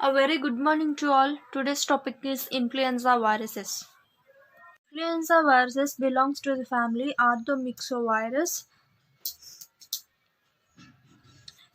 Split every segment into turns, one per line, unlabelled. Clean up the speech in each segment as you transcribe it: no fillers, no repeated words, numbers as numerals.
A very good morning to all. Today's topic is influenza viruses. Influenza viruses belongs to the family Orthomyxovirus.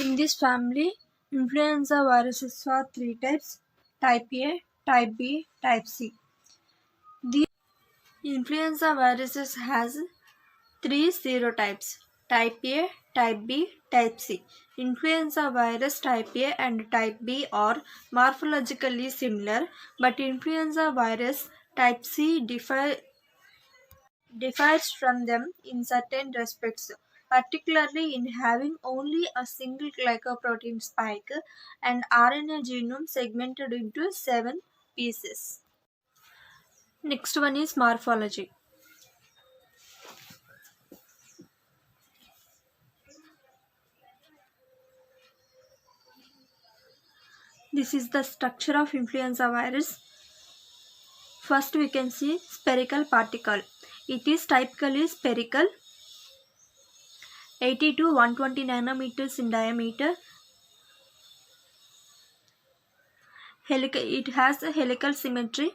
In this family, influenza viruses are three types: type A, type B, type C. The influenza viruses has three serotypes: type A, type B, type C. Influenza virus type A and type B are morphologically similar, but influenza virus type C differs from them in certain respects, particularly in having only a single glycoprotein spike and RNA genome segmented into 7 pieces. Next one is morphology. This is the structure of influenza virus. First we can see spherical particle. It is typically spherical, 80 to 120 nanometers in diameter. It has a helical symmetry.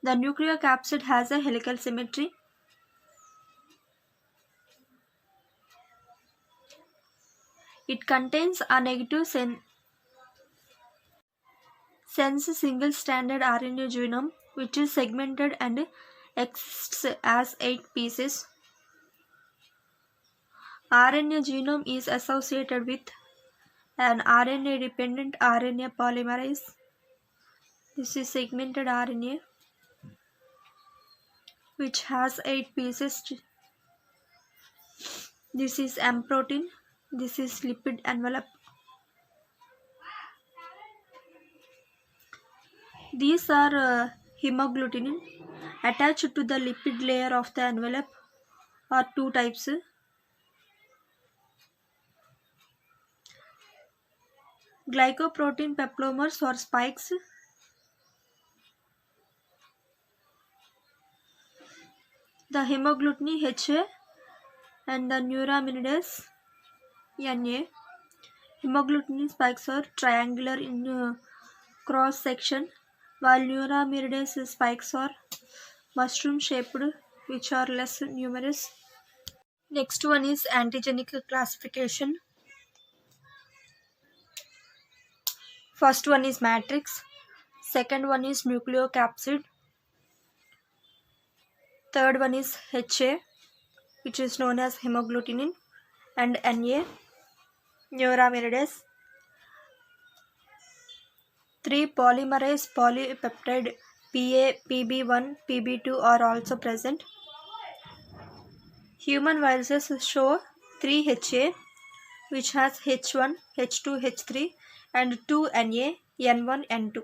The nucleocapsid has a helical symmetry. It contains a negative sense single-stranded RNA genome which is segmented and exists as 8 pieces. RNA genome is associated with an RNA-dependent RNA polymerase. This is segmented RNA which has 8 pieces. This is M protein. This is lipid envelope. These are hemagglutinin. Attached to the lipid layer of the envelope are two types. Glycoprotein peplomers or spikes. The hemagglutinin HA and the neuraminidase NA. Hemagglutinin spikes are triangular in cross section, while neuraminidase spikes are mushroom shaped, which are less numerous. Next one is antigenic classification. First one is matrix. Second one is nucleocapsid. Third one is HA, which is known as hemagglutinin, and NA, neuraminidase. 3 polymerase polypeptide PA, PB1, PB2 are also present. Human viruses show 3 HA, which has H1, H2, H3, and 2 NA, N1, N2.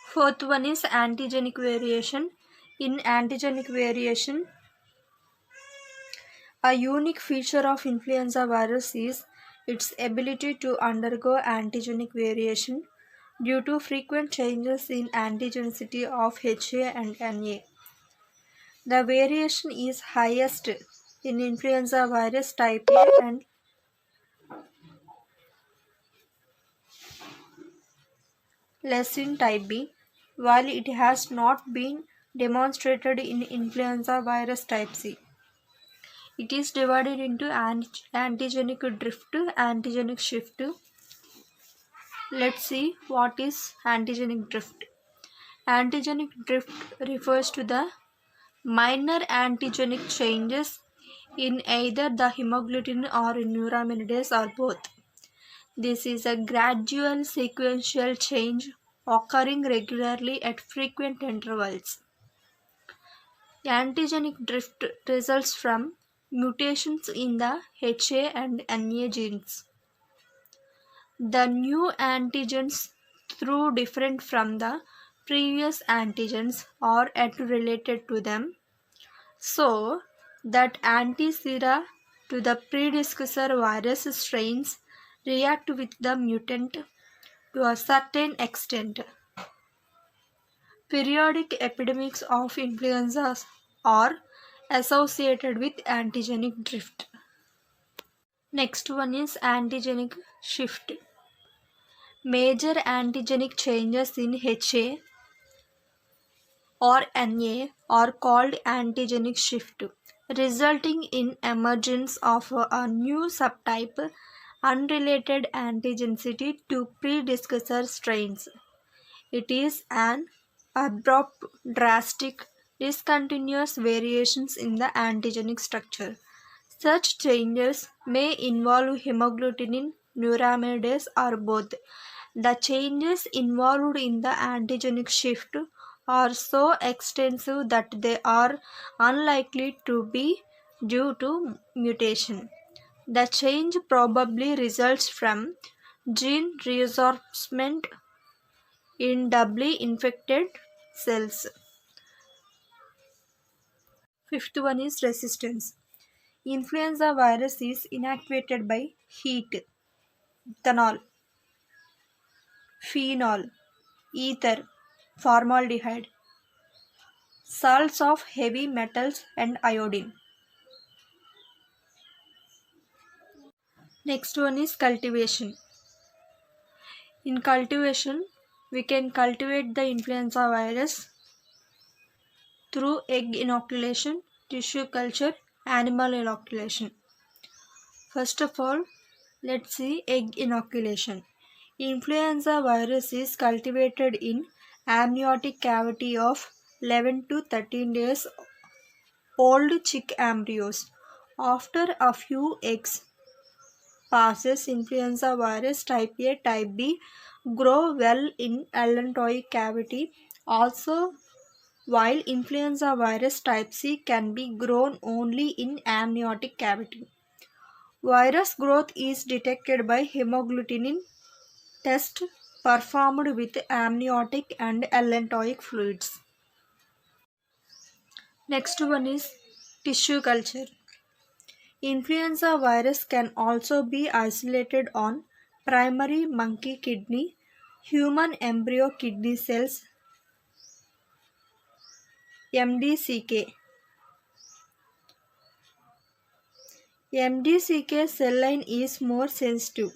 Fourth one is antigenic variation. In antigenic variation, a unique feature of influenza virus is its ability to undergo antigenic variation due to frequent changes in antigenicity of HA and NA. The variation is highest in influenza virus type A and less in type B, while it has not been demonstrated in influenza virus type C. It is divided into antigenic drift, antigenic shift. Let's see what is antigenic drift. Antigenic drift refers to the minor antigenic changes in either the hemagglutinin or neuraminidase or both. This is a gradual sequential change occurring regularly at frequent intervals. Antigenic drift results from mutations in the HA and NA genes. The new antigens, though different from the previous antigens, are yet related to them, so that antisera to the predecessor virus strains react with the mutant to a certain extent. Periodic epidemics of influenza are associated with antigenic drift. Next one is antigenic shift. Major antigenic changes in HA or Na are called antigenic shift, resulting in emergence of a new subtype unrelated antigenicity to predecessor strains. It is an abrupt, drastic, discontinuous variations in the antigenic structure. Such changes may involve hemagglutinin, neuraminidase, or both. The changes involved in the antigenic shift are so extensive that they are unlikely to be due to mutation. The change probably results from gene reabsorption in doubly infected cells. Fifth one is resistance. Influenza virus is inactivated by heat, ethanol, phenol, ether, formaldehyde, salts of heavy metals, and iodine. Next one is cultivation. In cultivation, we can cultivate the influenza virus through egg inoculation, tissue culture, animal inoculation. First of all, let's see egg inoculation. Influenza virus is cultivated in amniotic cavity of 11 to 13 days old chick embryos. After a few eggs passes, influenza virus type A, type B grow well in allantoic cavity. Also, while influenza virus type C can be grown only in amniotic cavity. Virus growth is detected by hemagglutinin test performed with amniotic and allantoic fluids. Next one is tissue culture. Influenza virus can also be isolated on primary monkey kidney, human embryo kidney cells, MDCK. MDCK cell line is more sensitive.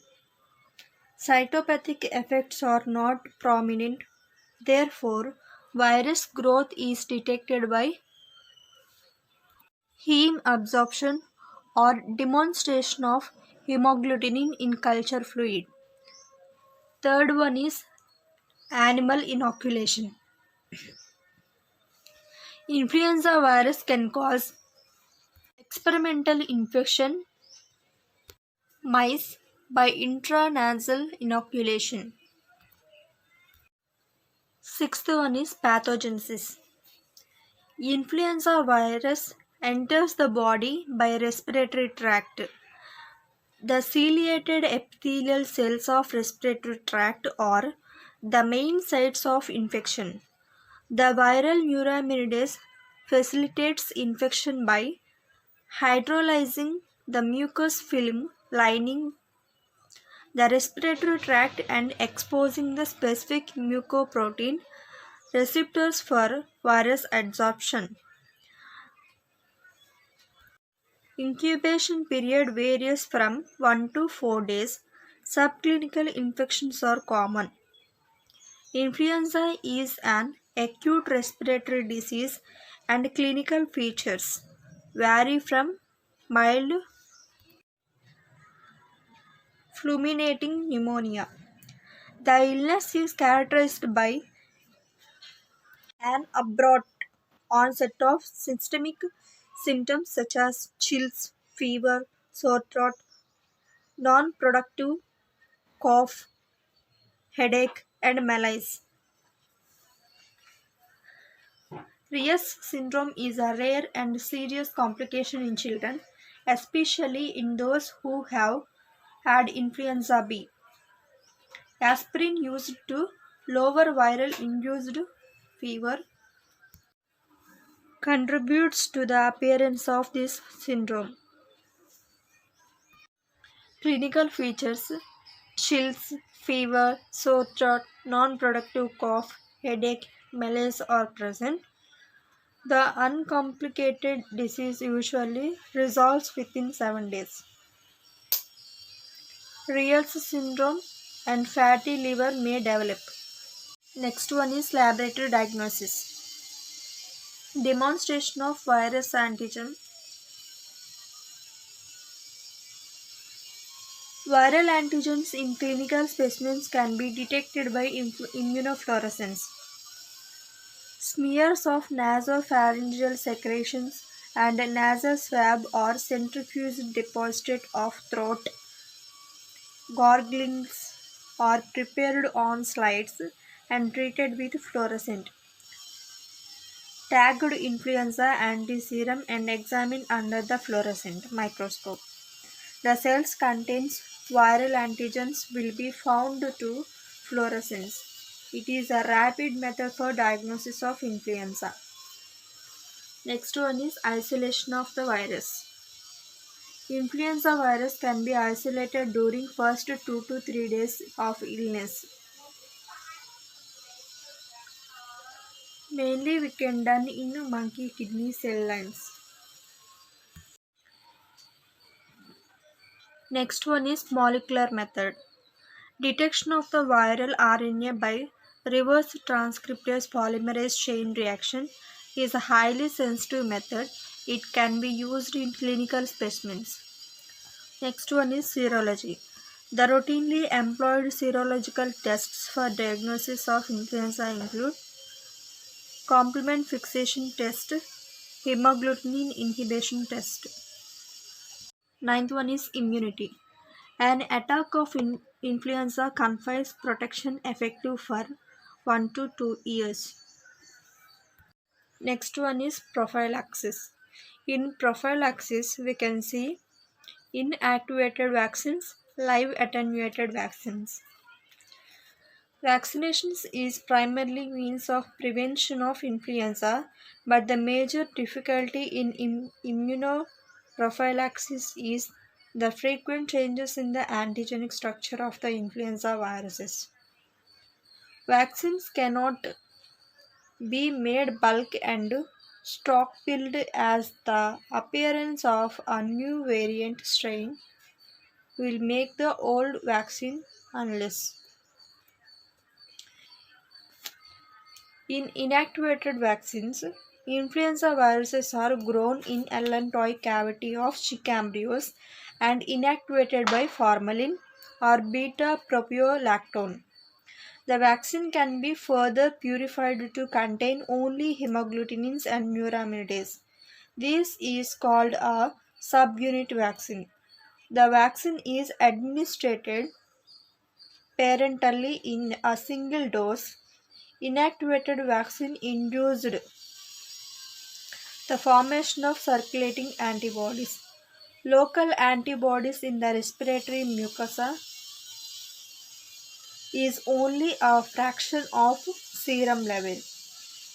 Cytopathic effects are not prominent. Therefore, virus growth is detected by heme absorption or demonstration of hemagglutinin in culture fluid. Third one is animal inoculation. Influenza virus can cause experimental infection mice by intranasal inoculation. Sixth one is pathogenesis. Influenza virus enters the body by respiratory tract. The ciliated epithelial cells of respiratory tract are the main sites of infection. The viral neuraminidase facilitates infection by hydrolyzing the mucous film lining the respiratory tract and exposing the specific mucoprotein receptors for virus adsorption. Incubation period varies from 1 to 4 days. Subclinical infections are common. Influenza is an acute respiratory disease and clinical features vary from mild fulminating pneumonia. The illness is characterized by an abrupt onset of systemic symptoms such as chills, fever, sore throat, non-productive cough, headache, and malaise. Reyes syndrome is a rare and serious complication in children, especially in those who have had influenza B. Aspirin used to lower viral induced fever contributes to the appearance of this syndrome. Clinical features: chills, fever, sore throat, non productive cough, headache, malaise are present. The uncomplicated disease usually resolves within 7 days. Reyes syndrome and fatty liver may develop. Next one is laboratory diagnosis. Demonstration of virus antigen. Viral antigens in clinical specimens can be detected by immunofluorescence. Smears of nasopharyngeal secretions and nasal swab or centrifuged deposit of throat garglings are prepared on slides and treated with fluorescent tagged influenza antiserum and examined under the fluorescent microscope. The cells contains viral antigens will be found to fluorescence. It is a rapid method for diagnosis of influenza. Next one is isolation of the virus. Influenza virus can be isolated during first 2 to 3 days of illness. Mainly we can done in monkey kidney cell lines. Next one is molecular method. Detection of the viral RNA by reverse transcriptase polymerase chain reaction is a highly sensitive method. It can be used in clinical specimens. Next one is serology. The routinely employed serological tests for diagnosis of influenza include complement fixation test, hemagglutinin inhibition test. Ninth one is immunity. An attack of influenza confers protection effective for 1 to 2 years. Next one is prophylaxis. In prophylaxis, we can see inactivated vaccines, live attenuated vaccines. Vaccinations is primarily means of prevention of influenza, but the major difficulty in immunoprophylaxis is the frequent changes in the antigenic structure of the influenza viruses. Vaccines cannot be made bulk and stockpiled as the appearance of a new variant strain will make the old vaccine useless. In inactivated vaccines, influenza viruses are grown in allantoic cavity of chick embryos and inactivated by formalin or beta propiolactone. The vaccine can be further purified to contain only hemagglutinins and neuraminidase. This is called a subunit vaccine. The vaccine is administered parentally in a single dose. Inactivated vaccine induced the formation of circulating antibodies. Local antibodies in the respiratory mucosa is only a fraction of serum level.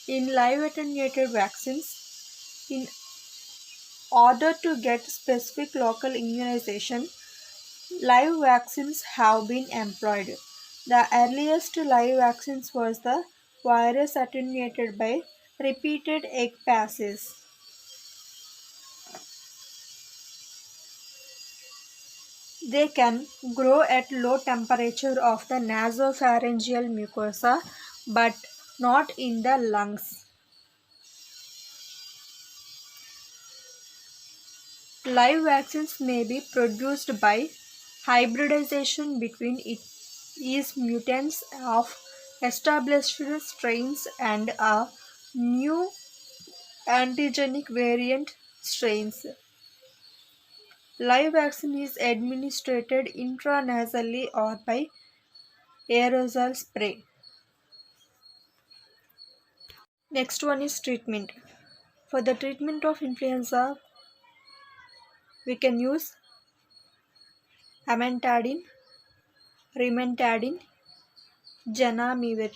In live attenuated vaccines, in order to get specific local immunization, live vaccines have been employed. The earliest live vaccines was the virus attenuated by repeated egg passes. They can grow at low temperature of the nasopharyngeal mucosa but not in the lungs. Live vaccines may be produced by hybridization between its mutants of established strains and a new antigenic variant strains. Live vaccine is administered intranasally or by aerosol spray. Next one is treatment. For the treatment of influenza, we can use amantadine, rimantadine, Janamivir.